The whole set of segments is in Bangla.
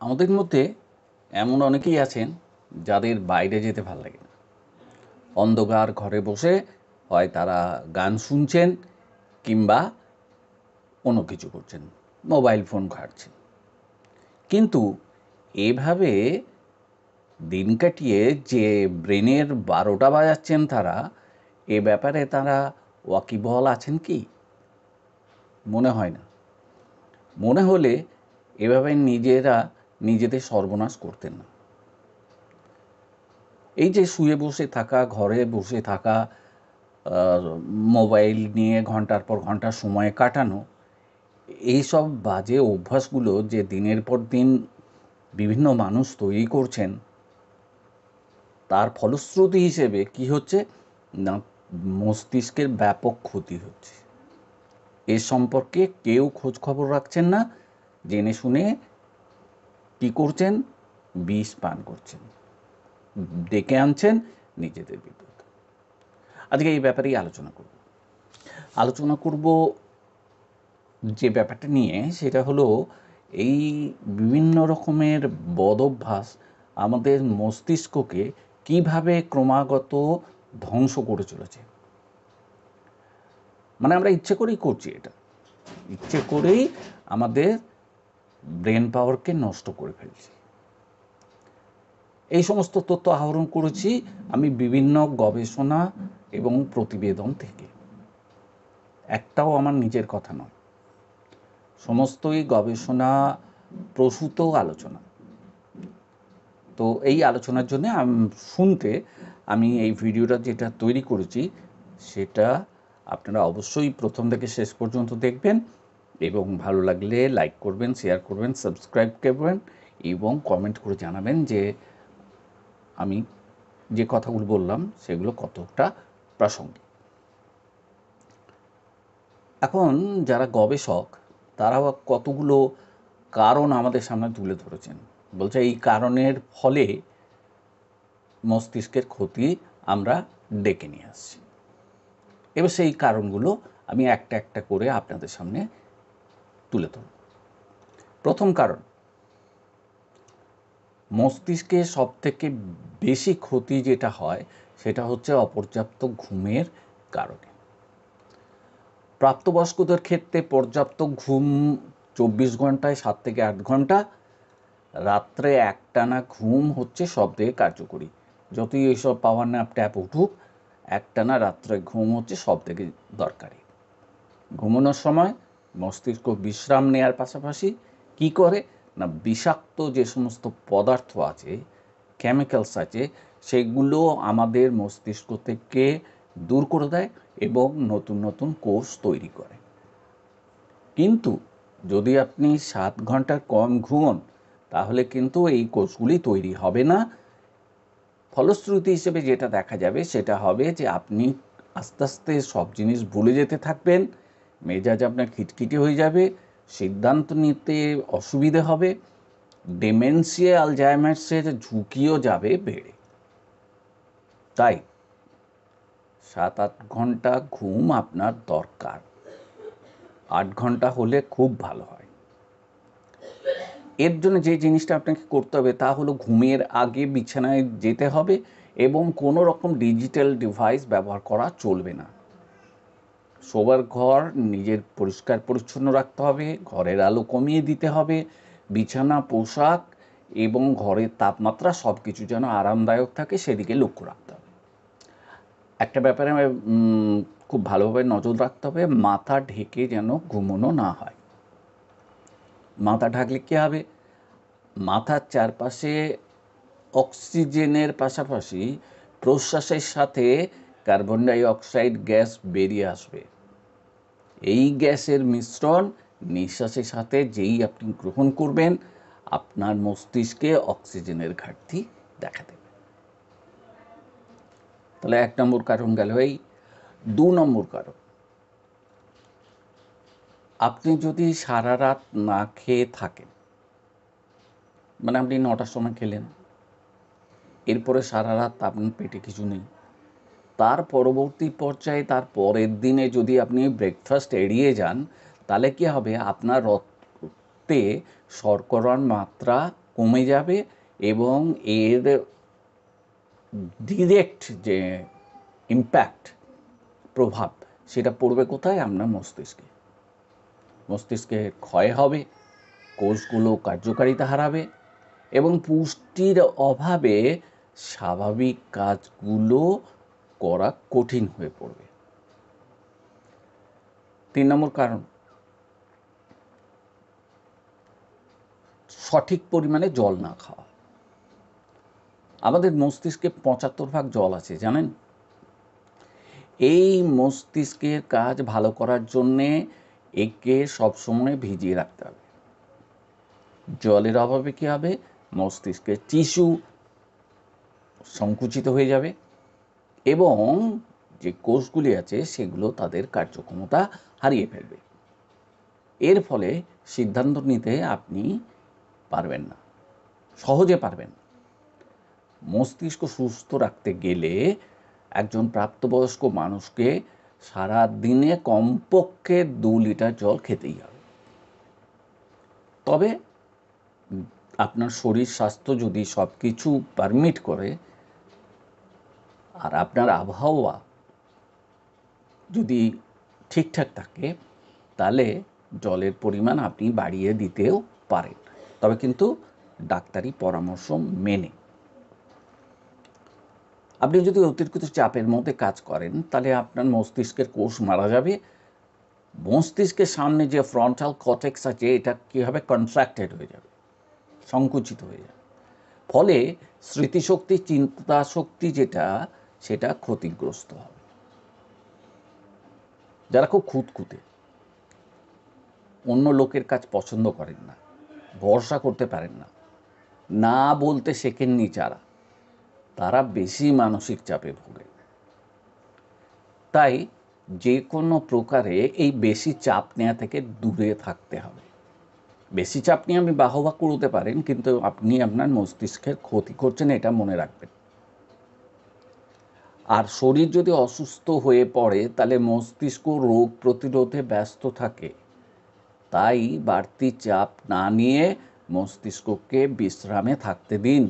আমাদের মধ্যে এমন অনেকেই আছেন যাদের বাইরে যেতে ভাল লাগে না। অন্ধকার ঘরে বসে হয় তারা গান শুনছেন কিংবা অন্য কিছু করছেন, মোবাইল ফোন ঘাঁটছেন। কিন্তু এভাবে দিন কাটিয়ে যে ব্রেনের 12টা বাজাচ্ছেন তারা, এ ব্যাপারে তারা ওয়াকিবহাল আছেন কি? মনে হয় না। মনে হলে এভাবে নিজেদের সর্বনাশ করতেন না। এই যে শুয়ে বসে থাকা, ঘরে বসে থাকা, মোবাইল নিয়ে ঘন্টার পর ঘন্টা সময় কাটানো, এইসব বাজে অভ্যাসগুলো যে দিনের পর দিন বিভিন্ন মানুষ তৈরি করছেন, তার ফলশ্রুতি হিসেবে কি হচ্ছে না, মস্তিষ্কের ব্যাপক ক্ষতি হচ্ছে। এ সম্পর্কে কেউ খোঁজ খবর রাখছেন না, জেনে শুনে কি করছেন? বিষ পান করছেন, ডেকে আনছেন নিজেদের বিপদ। আজকে এই ব্যাপারেই আলোচনা করব যে ব্যাপারটা নিয়ে, সেটা হলো এই বিভিন্ন রকমের বদঅভ্যাস আমাদের মস্তিষ্ককে কিভাবে ক্রমাগত ধ্বংস করে চলেছে। মানে আমরা ইচ্ছে করেই করছি, এটা ইচ্ছে করেই আমাদের ব্রেন পাওয়ারকে নষ্ট করে ফেলছি। এই সমস্ত তথ্য আহরণ করেছি আমি বিভিন্ন গবেষণা এবং প্রতিবেদন থেকে। একটাও আমার নিজের কথা নয়, সমস্তই গবেষণা প্রসূত আলোচনা। তো এই আলোচনার জন্য শুনতে আমি এই ভিডিওটা যেটা তৈরি করেছি, সেটা আপনারা অবশ্যই প্রথম থেকে শেষ পর্যন্ত দেখবেন এবং ভালো লাগলে লাইক করবেন, শেয়ার করবেন, সাবস্ক্রাইব করবেন এবং কমেন্ট করে জানাবেন যে আমি যে কথাগুলো বললাম সেগুলো কতটা প্রাসঙ্গিক। এখন যারা গবেষক তারা কতগুলো কারণ আমাদের সামনে তুলে ধরেছেন, বলছে এই কারণের ফলে মস্তিষ্কের ক্ষতি আমরা ডেকে নিয়ে আসছি। এবার সেই কারণগুলো আমি একটা একটা করে আপনাদের সামনে তুলে ধরব। প্রথম কারণ, মস্তিষ্কে সবথেকে বেশি ক্ষতি যেটা হয় সেটা হচ্ছে অপর্যাপ্ত ঘুমের কারণে। প্রাপ্তবয়স্কদের ক্ষেত্রে পর্যাপ্ত ঘুম 24 ঘন্টায় 7 থেকে 8 ঘন্টা, রাত্রে একটানা ঘুম হচ্ছে সব থেকে কার্যকরী। যতই এইসব পাওয়ার ন্যাপ ট্যাপ উঠুক, একটানা রাত্রে ঘুম হচ্ছে সব থেকে দরকারি। ঘুমানোর সময় মস্তিষ্ক বিশ্রাম নেওয়ার পাশাপাশি কি করে না, বিষাক্ত যে সমস্ত পদার্থ আছে, কেমিক্যালস আছে, সেগুলো আমাদের মস্তিষ্ক থেকে দূর করে দেয় এবং নতুন নতুন কোষ তৈরি করে। কিন্তু যদি আপনি 7 ঘন্টার কম ঘুমন, তাহলে কিন্তু এই কোষগুলি তৈরি হবে না। ফলশ্রুতি হিসেবে যেটা দেখা যাবে সেটা হবে যে আপনি আস্তে আস্তে সব জিনিস ভুলে যেতে থাকবেন, মেজাজ আপনার খিটখিটে হয়ে যাবে, সিদ্ধান্ত নিতে অসুবিধে হবে, ডেমেনশিয়া, আলজাইমার্সের ঝুঁকিও যাবে বেড়ে। তাই 7-8 ঘন্টা ঘুম আপনার দরকার, 8 ঘন্টা হলে খুব ভালো হয়। এর জন্য যে জিনিসটা আপনাকে করতে হবে তা হলো ঘুমের আগে বিছানায় যেতে হবে এবং কোনো রকম ডিজিটাল ডিভাইস ব্যবহার করা চলবে না। শোবার ঘর নিজের পরিষ্কার পরিচ্ছন্ন রাখতে হবে, ঘরের আলো কমিয়ে দিতে হবে, বিছানা, পোশাক এবং ঘরের তাপমাত্রা সব কিছু যেন আরামদায়ক থাকে সেদিকে লক্ষ্য রাখতে হবে। একটা ব্যাপারে খুব ভালোভাবে নজর রাখতে হবে, মাথা ঢেকে যেন ঘুমানো না হয়। মাথা ঢাকলে কী হবে, মাথার চারপাশে অক্সিজেনের পাশাপাশি প্রশ্বাসের সাথে কার্বন ডাই অক্সাইড গ্যাস বেরিয়ে আসবে। এই গ্যাসের মিশ্রণ নিঃশ্বাসের সাথে যেই আপনি গ্রহণ করবেন, আপনার মস্তিষ্কে অক্সিজেনের ঘাটতি দেখা দেবে। তাহলে 1 নম্বর কারণ গেল এই। 2 নম্বর কারণ, আপনি যদি সারা রাত না খেয়ে থাকেন, মানে আপনি 9টার সময় খেলেন, এরপরে সারা রাত আপনার পেটে কিছু নেই, তার পরবর্তী পর্যায়ে তার পরের দিনে যদি আপনি ব্রেকফাস্ট এড়িয়ে যান, তাহলে কী হবে, আপনার রক্তে শর্করার মাত্রা কমে যাবে এবং এর ডিরেক্ট যে ইম্প্যাক্ট প্রভাব সেটা পড়বে কোথায়? আপনার মস্তিষ্কে। মস্তিষ্কে ক্ষয় হবে, কোষগুলো কার্যকারিতা হারাবে এবং পুষ্টির অভাবে স্বাভাবিক কাজগুলো করা কঠিন হয়ে পড়বে। 3 নম্বর কারণ, সঠিক পরিমাণে জল না খাওয়া। আমাদের মস্তিষ্কে 75% জল আছে, জানেন? এই মস্তিষ্কের কাজ ভালো করার জন্যে একে সবসময় ভিজিয়ে রাখতে হবে। জলের অভাবে কী হবে? মস্তিষ্কের টিস্যু সংকুচিত হয়ে যাবে এবং যে কোষগুলি আছে সেগুলো তাদের কার্যক্ষমতা হারিয়ে ফেলবে। এর ফলে সিদ্ধান্ত নিতে আপনি পারবেন না, সহজে পারবেন না। মস্তিষ্ক সুস্থ রাখতে গেলে একজন প্রাপ্তবয়স্ক মানুষকে সারা দিনে কমপক্ষে 2 লিটার জল খেতেই হবে। তবে আপনার শরীর স্বাস্থ্য যদি সব কিছু পারমিট করে আর আপনার আবহাওয়া যদি ঠিকঠাক থাকে তাহলে জলের পরিমাণ আপনি বাড়িয়ে দিতেও পারেন, তবে কিন্তু ডাক্তারি পরামর্শ মেনে। আপনি যদি অতিরিক্ত চাপের মধ্যে কাজ করেন তাহলে আপনার মস্তিষ্কের কোষ মারা যাবে। মস্তিষ্কের সামনে যে ফ্রন্টাল কর্টেক্স আছে এটা কী হবে? কন্ট্রাক্টেড হয়ে যাবে, সংকুচিত হয়ে যাবে। ফলে স্মৃতিশক্তি, চিন্তা শক্তি যেটা সেটা ক্ষতিগ্রস্ত হবে। যারা খুব খুঁতখুঁতে, অন্য লোকের কাজ পছন্দ করেন না, ভরসা করতে পারেন না, না বলতে শেখেননি যারা, তারা বেশি মানসিক চাপে ভোগে। তাই যে কোনো প্রকারে এই বেশি চাপ নেওয়া থেকে দূরে থাকতে হবে। বেশি চাপ নিয়ে আপনি বাহবা করতে পারেন, কিন্তু আপনি আপনার মস্তিষ্কের ক্ষতি করছেন, এটা মনে রাখবেন। আর শরীর যদি অসুস্থ হয়ে পড়ে তাহলে মস্তিষ্ক রোগ প্রতিরোধে ব্যস্ত থাকে। তাই বাড়তি চাপ না নিয়ে মস্তিষ্ককে বিশ্রামে থাকতে দিন,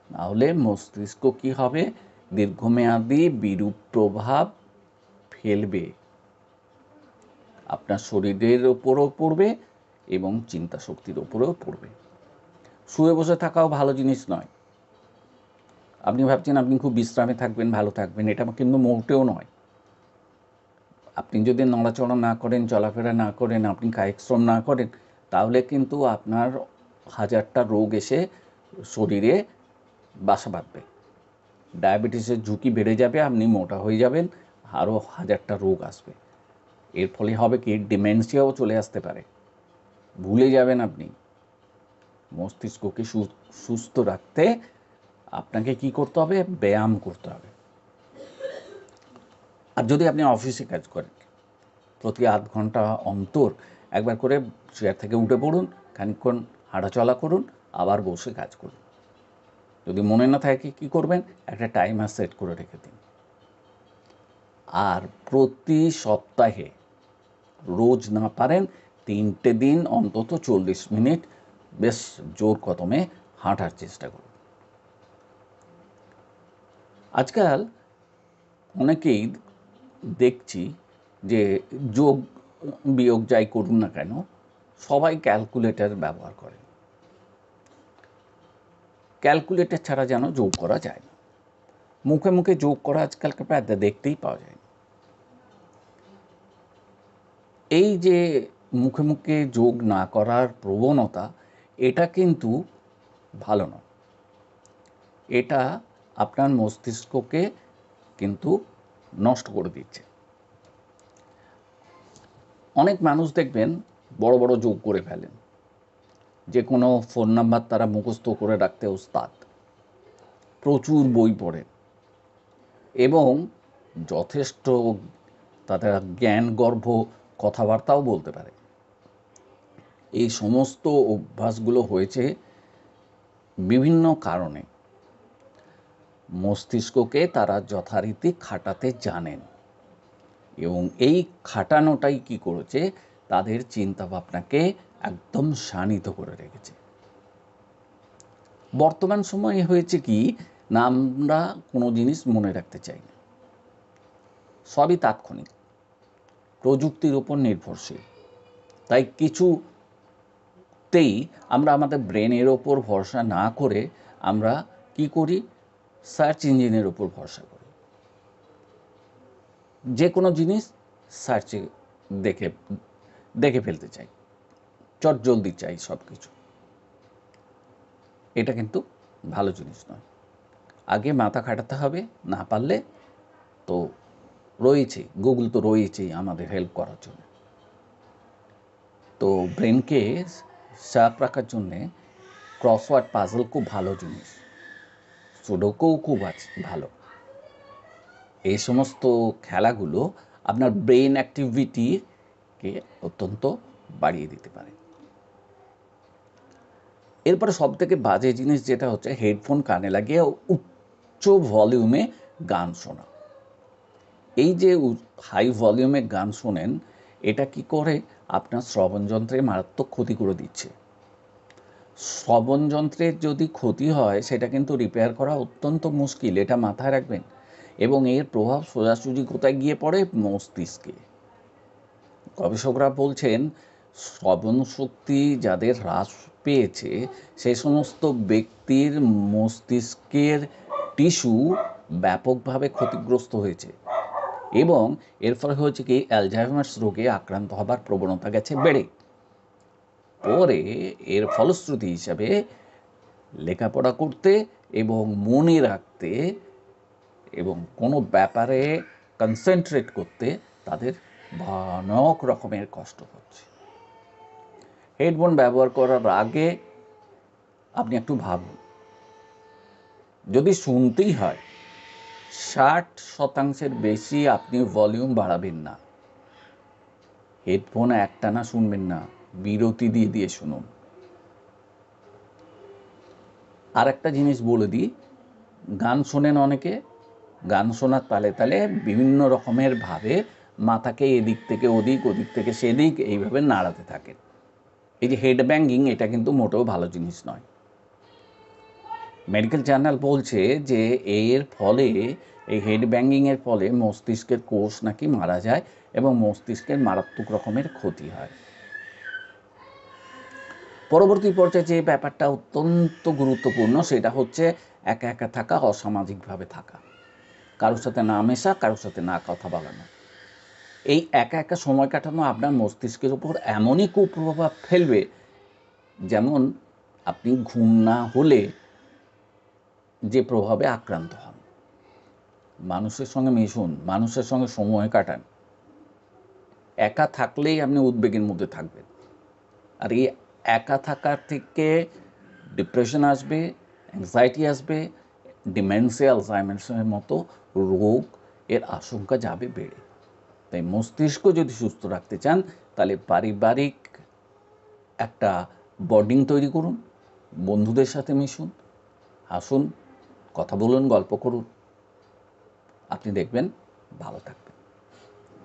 নাহলে মস্তিষ্ক কী হবে? দীর্ঘমেয়াদী বিরূপ প্রভাব ফেলবে, আপনার শরীরের ওপরও পড়বে এবং চিন্তা শক্তির ওপরেও পড়বে। শুয়ে বসে থাকাও ভালো জিনিস নয়। আপনি ভাবছেন আপনি খুব বিশ্রামে থাকবেন, ভালো থাকবেন, এটা কিন্তু মোটেও নয়। আপনি যদি নড়াচড়া না করেন, চলাফেরা না করেন, আপনি কায়িক শ্রম না করেন, তাহলে কিন্তু আপনার 1000টা রোগ এসে শরীরে বাসা বাঁধবে। ডায়াবেটিসের ঝুঁকি বেড়ে যাবে, আপনি মোটা হয়ে যাবেন, আরও 1000টা রোগ আসবে। এর ফলে হবে কি? ডিমেনশিয়াও চলে আসতে পারে, ভুলে যাবেন আপনি। মস্তিষ্ককে সুস্থ রাখতে আপনাকে কি করতে হবে? ব্যায়াম করতে হবে। আর যদি আপনি অফিসে কাজ করেন, প্রতি আধ ঘন্টা অন্তর একবার করে চেয়ার থেকে উঠে পড়ুন, খানিকক্ষণ হাঁটাচলা করুন, আবার বসে কাজ করুন। যদি মনে না থাকে কী করবেন? একটা টাইমার সেট করে রেখে দিন। আর প্রতি সপ্তাহে, রোজ না পারেন 3টে দিন অন্তত 40 মিনিট বেশ জোর কদমে হাঁটার চেষ্টা করুন। আজকাল অনেকেই দেখছি যে যোগ বিয়োগ যাই করুন না কেন, সবাই ক্যালকুলেটর ব্যবহার করে। ক্যালকুলেটর ছাড়া যেন যোগ করা যায় না। মুখে মুখে যোগ করা আজকালকে প্রায় দেখতেই পাওয়া যায় না। এই যে মুখে মুখে যোগ না করার প্রবণতা, এটা কিন্তু ভালো নয়। এটা আপনার মস্তিষ্ককে কিন্তু নষ্ট করে দিচ্ছে। অনেক মানুষ দেখবেন বড় বড় যোগ করে ফেলেন, যে কোনো ফোন নাম্বার তারা মুখস্থ করে রাখতে ওস্তাদ, প্রচুর বই পড়েন এবং যথেষ্ট তাদের জ্ঞানগর্ভ কথাবার্তাও বলতে পারে। এই সমস্ত অভ্যাসগুলো হয়েছে বিভিন্ন কারণে। মস্তিষ্ককে তারা যথারীতি খাটাতে জানেন এবং এই খাটানোটাই কি করেছে? তাদের চিন্তাভাবনাকে একদম শানিত করে রেখেছে। বর্তমান সময়ে হয়েছে কি না, আমরা কোনো জিনিস মনে রাখতে চাই না, সবই তাৎক্ষণিক, প্রযুক্তির উপর নির্ভরশীল। তাই কিছুতেই আমরা আমাদের ব্রেনের ওপর ভরসা না করে আমরা কি করি, সার্চ ইঞ্জিনের ওপর ভরসা করি। যে কোনো জিনিস সার্চে দেখে ফেলতে চাই, চটজলদি চাই সব কিছু। এটা কিন্তু ভালো জিনিস নয়। আগে মাথা খাটাতে হবে, না পারলে তো রয়েছে, গুগল তো রয়েছেই আমাদের হেল্প করার জন্য। তো ব্রেনকে শার্প রাখার জন্যে ক্রসওয়ার্ড পাজল খুব ভালো জিনিস, সুডোকুও খুব ভালো। এই সমস্ত খেলাগুলো আপনার ব্রেন অ্যাক্টিভিটিকে অত্যন্ত বাড়িয়ে দিতে পারে। এরপরে সবথেকে বাজে জিনিস যেটা হচ্ছে হেডফোন কানে লাগিয়ে উচ্চ ভলিউমে গান শোনা। এই যে হাই ভলিউমে গান শোনেন, এটা কি করে আপনার শ্রবণযন্ত্রে মারাত্মক ক্ষতি করে দিচ্ছে। শ্রবণযন্ত্রের যদি ক্ষতি হয় সেটা কিন্তু রিপেয়ার করা অত্যন্ত মুশকিল, এটা মাথায় রাখবেন। এবং এর প্রভাব সোজাসুজি কোথায় গিয়ে পড়ে, মস্তিষ্কে। গবেষকরা বলছেন শ্রবণ শক্তি যাদের হ্রাস পেয়েছে সেই সমস্ত ব্যক্তির মস্তিষ্কের টিস্যু ব্যাপকভাবে ক্ষতিগ্রস্ত হয়েছে এবং এর ফলে হয়েছে কি অ্যালজাইমার্স রোগে আক্রান্ত হবার প্রবণতা গেছে বেড়ে। পরে এর ফলশ্রুতি হিসাবে লেখাপড়া করতে এবং মনে রাখতে এবং কোনো ব্যাপারে কনসেন্ট্রেট করতে তাদের ভয়ানক রকমের কষ্ট হচ্ছে। হেডফোন ব্যবহার করার আগে আপনি একটু ভাবুন, যদি শুনতেই হয় 60% বেশি আপনি ভলিউম বাড়াবেন না। হেডফোন একটানা শুনবেন না, বিরতি দিয়ে দিয়ে শুনুন। আর একটা জিনিস বলে দিই, গান শোনেন অনেকে, গান শোনার তালে তালে বিভিন্ন রকমের ভাবে মাথাকে এদিক থেকে ওদিক, ওদিক থেকে সেদিক এইভাবে নাড়াতে থাকেন। এই যে হেড ব্যাঙ্গিং, এটা কিন্তু মোটেও ভালো জিনিস নয়। মেডিকেল জার্নাল বলছে যে এর ফলে, এই হেড ব্যাঙ্গিংয়ের ফলে মস্তিষ্কের কোষ নাকি মারা যায় এবং মস্তিষ্কের মারাত্মক রকমের ক্ষতি হয়। পরবর্তী পর্যায়ে যে ব্যাপারটা অত্যন্ত গুরুত্বপূর্ণ সেটা হচ্ছে একা একা থাকা, অসামাজিকভাবে থাকা, কারোর সাথে না মেশা, কারোর সাথে না কথা বলানো। এই একা একা সময় কাটানো আপনার মস্তিষ্কের উপর এমনই কুপ্রভাব ফেলবে, যেমন আপনি ঘুম না হলে যে প্রভাবে আক্রান্ত হন। মানুষের সঙ্গে মিশুন, মানুষের সঙ্গে সময় কাটান। একা থাকলেই আপনি উদ্বেগের মধ্যে থাকবেন, আর এই একা থাকার থেকে ডিপ্রেশন আসবে, অ্যাংজাইটি আসবে, ডিমেনশিয়া, আলজাইমার্সের মতো রোগ এর আশঙ্কা যাবে বেড়ে। তাই মস্তিষ্ক যদি সুস্থ রাখতে চান তাহলে পারিবারিক একটা বন্ডিং তৈরি করুন, বন্ধুদের সাথে মিশুন, হাসুন, কথা বলুন, গল্প করুন, আপনি দেখবেন ভালো থাকবেন।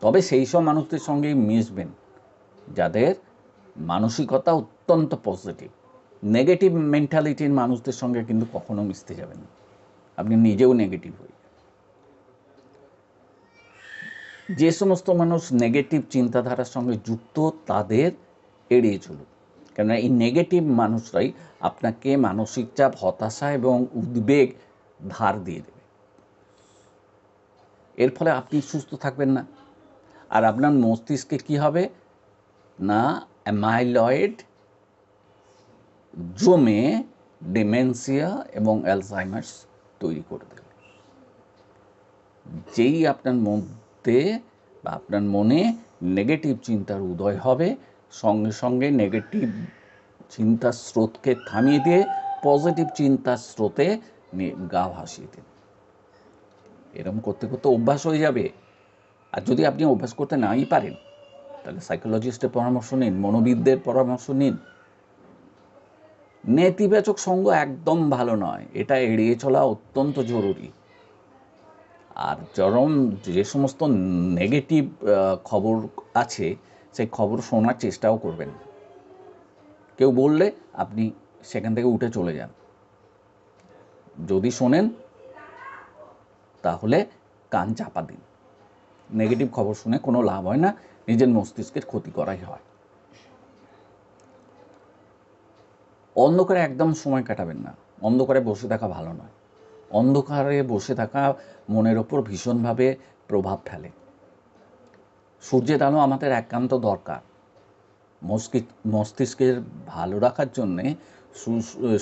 তবে সেই সব মানুষদের সঙ্গেই মিশবেন যাদের মানসিকতা অত্যন্ত পজিটিভ। নেগেটিভ মেন্টালিটির মানুষদের সঙ্গে কিন্তু কখনো মিশতে যাবেন না, আপনি নিজেও নেগেটিভ হয়ে যাবেন। যে সমস্ত মানুষ নেগেটিভ চিন্তাধারার সঙ্গে যুক্ত তাদের এড়িয়ে চলুন, কেননা এই নেগেটিভ মানুষরাই আপনাকে মানসিক চাপ, হতাশা এবং উদ্বেগ ধার দিয়ে দেবে। এর ফলে আপনি সুস্থ থাকবেন না, আর আপনার মস্তিষ্কে কি হবে না, অ্যামাইলয়েড জমে ডিমেনশিয়া এবং অ্যালজাইমার্স তৈরি করে দেবে। যেই আপনার মধ্যে বা আপনার মনে নেগেটিভ চিন্তার উদয় হবে, সঙ্গে সঙ্গে নেগেটিভ চিন্তার স্রোতকে থামিয়ে দিয়ে পজিটিভ চিন্তার স্রোতে গা ভাসিয়ে দিন। এরকম করতে করতে অভ্যাস হয়ে যাবে। আর যদি আপনি অভ্যাস করতে নাই পারেন তাহলে সাইকোলজিস্টের পরামর্শ নিন, মনোবিদদের পরামর্শ নিন। নেতিবাচক সঙ্গ একদম ভালো নয়, এটা এড়িয়ে চলা অত্যন্ত জরুরি। আর যে সমস্ত নেগেটিভ খবর আছে সেই খবর শোনার চেষ্টাও করবেন। কেউ বললে আপনি সেখান থেকে উঠে চলে যান। যদি শোনেন তাহলে কান চাপা দিন। নেগেটিভ খবর শুনে কোনো লাভ হয় না, নিজের মস্তিষ্কের ক্ষতি করাই হয়। অন্ধকারে একদম সময় কাটাবেন না, অন্ধকারে বসে থাকা ভালো নয়। অন্ধকারে বসে থাকা মনের ওপর ভীষণভাবে প্রভাব ফেলে। সূর্যের আলো আমাদের একান্ত দরকার। মস্তিষ্কের ভালো রাখার জন্যে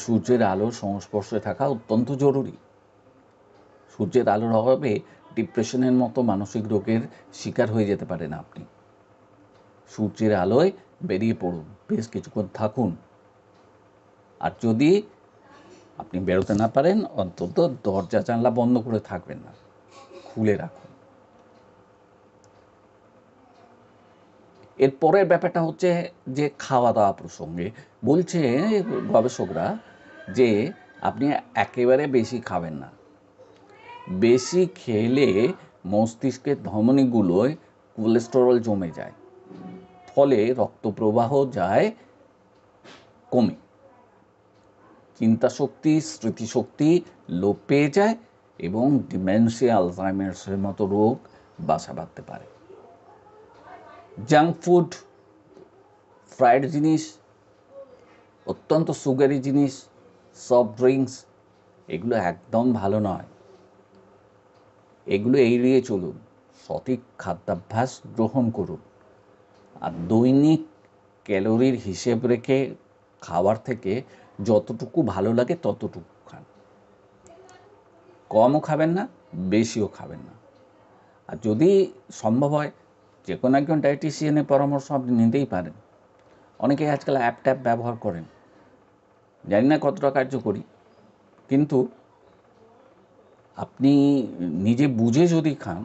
সূর্যের আলোর সংস্পর্শে থাকা অত্যন্ত জরুরি। সূর্যের আলোর অভাবে ডিপ্রেশনের মতো মানসিক রোগের শিকার হয়ে যেতে পারেন আপনি। সূর্যের আলোয় বেরিয়ে পড়ুন, বেশ কিছুক্ষণ থাকুন। আর যদি আপনি বেরোতে না পারেন, অন্তত দরজা জানলা বন্ধ করে থাকবেন না, খুলে রাখুন। এর পরের ব্যাপারটা হচ্ছে যে খাওয়া দাওয়া প্রসঙ্গে বলছে গবেষকরা যে আপনি একেবারে বেশি খাবেন না। বেশি খেলে মস্তিষ্কের ধমনীগুলোয় কোলেস্টেরল জমে যায়, ফলে রক্তপ্রবাহ যায় কমে, চিন্তাশক্তি স্মৃতিশক্তি লোপ পেয়ে যায় এবং ডিমেনশিয়া আলজাইমার্সের মতো রোগ বাসা বাঁধতে পারে। জাঙ্ক ফুড, ফ্রাইড জিনিস, অত্যন্ত সুগারি জিনিস, সফট ড্রিঙ্কস, এগুলো একদম ভালো নয়। এগুলো এড়িয়ে চলুন, সঠিক খাদ্যাভ্যাস গ্রহণ করুন। আর দৈনিক ক্যালোরির হিসেব রেখে খাওয়ার থেকে যতটুকু ভালো লাগে ততটুকু খান। কমও খাবেন না, বেশিও খাবেন না। আর যদি সম্ভব হয় যে কোনো একজন ডায়েটিশিয়ানের পরামর্শ আপনি নিতেই পারেন। অনেকেই আজকাল অ্যাপ ট্যাপ ব্যবহার করেন, জানি না কতটা কার্যকরী, কিন্তু আপনি নিজে বুঝে যদি খান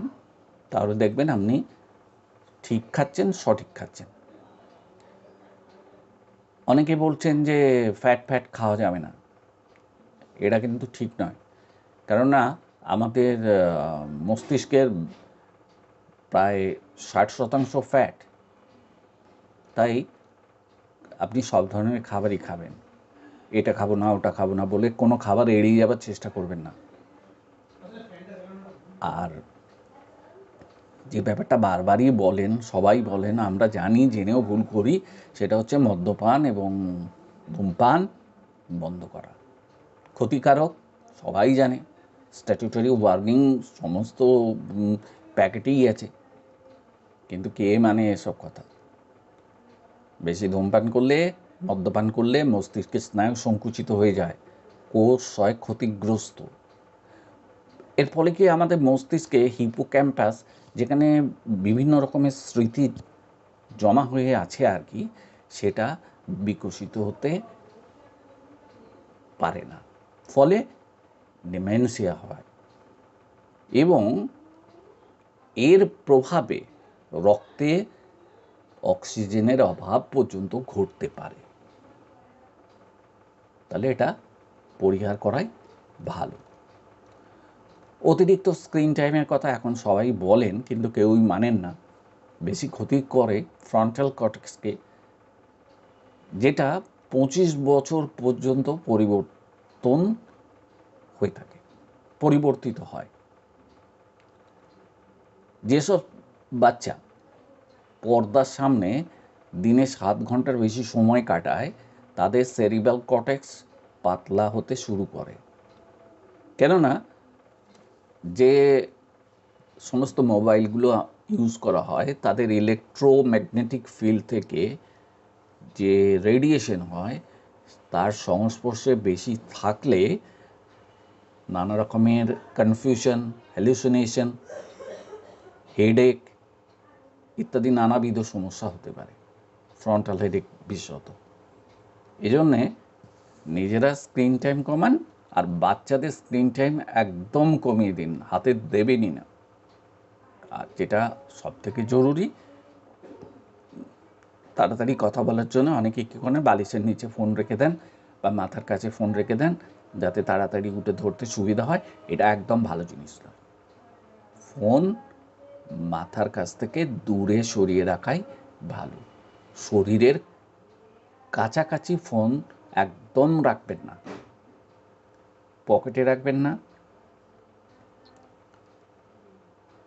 তাহলে দেখবেন আপনি ঠিক খাচ্ছেন, সঠিক খাচ্ছেন। অনেকে বলছেন যে ফ্যাট খাওয়া যাবে না, এটা কিন্তু ঠিক নয়। কেননা আমাদের মস্তিষ্কের প্রায় 60% ফ্যাট, তাই আপনি সব ধরনের খাবারই খাবেন। এটা খাবো না, ওটা খাবো না বলে কোনো খাবার এড়িয়ে যাবার চেষ্টা করবেন না। আর যে ব্যাপারটা বারবারই বলেন, সবাই বলেন, আমরা জানি, জেনেও ভুল করি, সেটা হচ্ছে মদ্যপান এবং ধূমপান বন্ধ করা। ক্ষতিকারক সবাই জানে, স্ট্যাটিউটরি ওয়ার্নিং সমস্ত প্যাকেটেই আছে, কিন্তু কে মানে এসব কথা? বেশি ধূমপান করলে, মদ্যপান করলে মস্তিষ্কের স্নায়ু সংকুচিত হয়ে যায়, কোষ হয় ক্ষতিগ্রস্ত। এর ফলে কি আমাদের মস্তিষ্কে হিপোক্যাম্পাস, যেখানে বিভিন্ন রকমের স্মৃতি জমা হয়ে আছে আর কি, সেটা বিকশিত হতে পারে না, ফলে ডিমেনশিয়া হয় এবং এর প্রভাবে রক্তে অক্সিজেনের অভাব পর্যন্ত ঘটতে পারে। তাহলে এটা পরিহার করাই ভালো। অতিরিক্ত স্ক্রিন টাইমের কথা এখন সবাই বলেন, কিন্তু কেউই মানেন না। বেশি ক্ষতি করে ফ্রন্টাল কর্টেক্সকে, যেটা 25 বছর পর্যন্ত পরিবর্তন হয়ে থাকে, পরিবর্তিত হয়। যেসব বাচ্চা পর্দার সামনে দিনে 7 ঘন্টার বেশি সময় কাটায়, তাদের সেরিব্রাল কর্টেক্স পাতলা হতে শুরু করে। কেননা যে সমস্ত মোবাইলগুলো ইউজ করা হয়, তাদের ইলেকট্রোম্যাগনেটিক ফিল্ড থেকে যে রেডিয়েশন হয়, তার সংস্পর্শে বেশি থাকলে নানা রকমের কনফিউশন, হ্যালুসিনেশন, হেডেক ইত্যাদি নানাবিধ সমস্যা হতে পারে, ফ্রন্টাল হেডেক বিশেষত। এজন্যে নিজেরা স্ক্রিন টাইম কমান, আর বাচ্চাদের স্ক্রিন টাইম একদম কমিয়ে দিন, হাতে দেবেনই না। আর যেটা সবথেকে জরুরি, তাড়াতাড়ি কথা বলার জন্য অনেকে কী করেন, বালিশের নিচে ফোন রেখে দেন বা মাথার কাছে ফোন রেখে দেন, যাতে তাড়াতাড়ি উঠে ধরতে সুবিধা হয়। এটা একদম ভালো জিনিস না। ফোন মাথার কাছ থেকে দূরে সরিয়ে রাখাই ভালো, শরীরের কাছাকাছি ফোন একদম রাখবেন না, পকেটে রাখবেন না,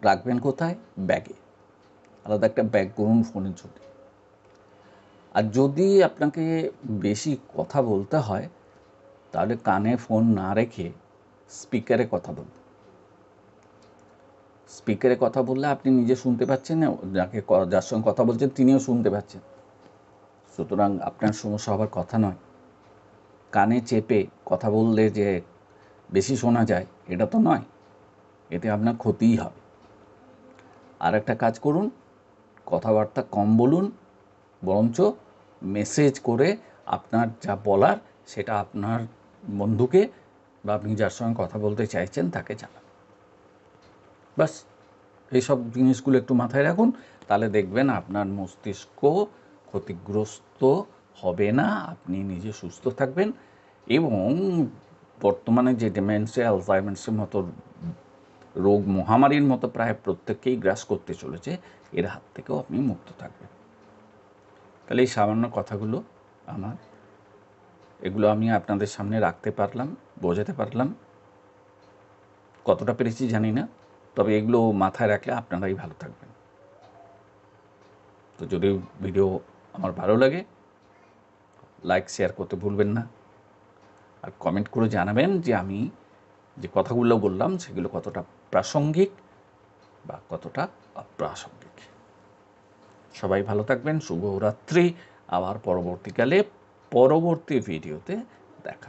রাখবেন কোথায়? ব্যাগে। আলাদা একটা ব্যাগ করুন ফোনের জন্য। আর যদি আপনাকে বেশি কথা বলতে হয় তাহলে কানে ফোন না রেখে স্পিকারে কথা বলুন। স্পিকারে কথা বললে আপনি নিজে শুনতে পাচ্ছেন, যার সঙ্গে কথা বলছেন তিনিও শুনতে পাচ্ছেন, সুতরাং আপনার সমস্যা হবার কথা নয়। কানে চেপে কথা বললে যে বেশি শোনা যায় এটা তো নয়, এতে আপনার ক্ষতিই হবে। আর একটা কাজ করুন, কথাবার্তা কম বলুন, বরঞ্চ মেসেজ করে আপনার যা বলার সেটা আপনার বন্ধুকে বা আপনি যার সঙ্গে কথা বলতে চাইছেন তাকে জানান। বাস, এইসব জিনিসগুলো একটু মাথায় রাখুন, তাহলে দেখবেন আপনার মস্তিষ্ক ক্ষতিগ্রস্ত হবে না, আপনি নিজে সুস্থ থাকবেন এবং বর্তমানে যে ডিমেনশিয়া, আলজাইমার্সের মতো রোগ মহামারীর মতো প্রায় প্রত্যেককেই গ্রাস করতে চলেছে, এর হাত থেকেও আপনি মুক্ত থাকবেন। তাহলে এই সামান্য কথাগুলো আমার, এগুলো আমি আপনাদের সামনে রাখতে পারলাম, বোঝাতে পারলাম। কতটা পেরেছি জানি না, তবে এগুলো মাথায় রাখলে আপনারাই ভালো থাকবেন। তো যদি ভিডিও আমার ভালো লাগে, লাইক শেয়ার করতে ভুলবেন না, আর কমেন্ট করে জানাবেন যে আমি যে কথাগুলো বললাম সেগুলো কতটা প্রাসঙ্গিক বা কতটা অপ্রাসঙ্গিক। সবাই ভালো থাকবেন, শুভরাত্রি। আবার পরবর্তীকালে পরবর্তী ভিডিওতে দেখা।